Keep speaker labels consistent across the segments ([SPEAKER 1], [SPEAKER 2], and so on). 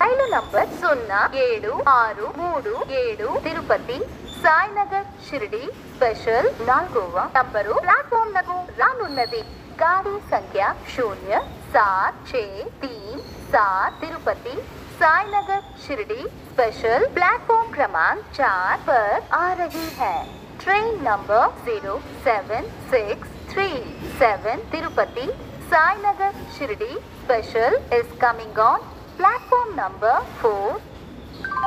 [SPEAKER 1] రైలు number 0763 Tirupati Sainagar Shirdi special 4వ number platform నకు రానున్నది. गाड़ी संख्या 0763 तिरुपति साईनगर शिरडी स्पेशल प्लेटफॉर्म क्रमांक 4 पर आ रही है. Train number 07637 Tirupati Sainagar Shirdi special is coming on platform number 4.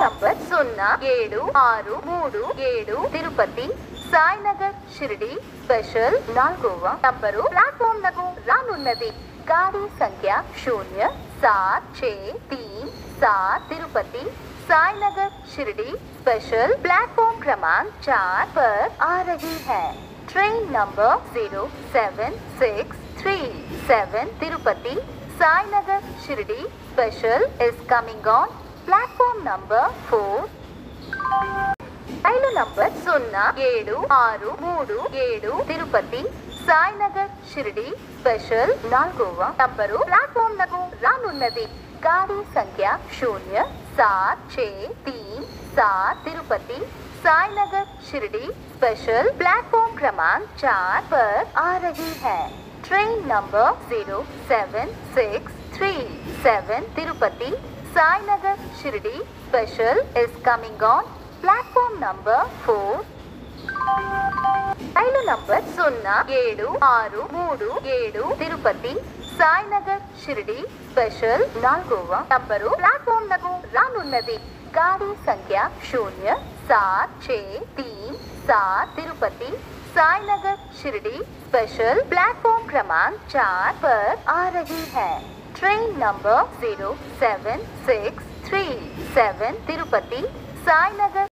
[SPEAKER 1] Number 0763 Tirupati Sainagar Shirdi special 4వ నంబరు ప్లాట్ఫామ్ నకు రానున్నది. गाड़ी संख्या 0763 तिरुपति साईनगर शिरडी स्पेशल प्लेटफॉर्म क्रमांक 4 पर आ रही है. Train number 07637 Tirupati Sainagar Shirdi special is coming on platform number 4. Rail number 0763 Tirupati Sainagar Shirdi special 4వ నంబరు ప్లాట్ఫామ్ నకు రానున్నది. गाड़ी संख्या 0763 तिरुपति साईनगर शिरडी स्पेशल प्लेटफॉर्म क्रमांक 4 पर आ रही है. Train number 07637 Tirupati Sainagar Shirdi special is coming on platform number 4. Rail number 0763 Tirupati Sainagar Shirdi special 4వ నంబరు ప్లాట్ఫామ్ నకు రానున్నది. गाड़ी संख्या 0763 तिरुपति साईनगर शिरडी स्पेशल प्लेटफॉर्म क्रमांक 4 पर आ रही है. Train number 07637 Tirupati Sainagar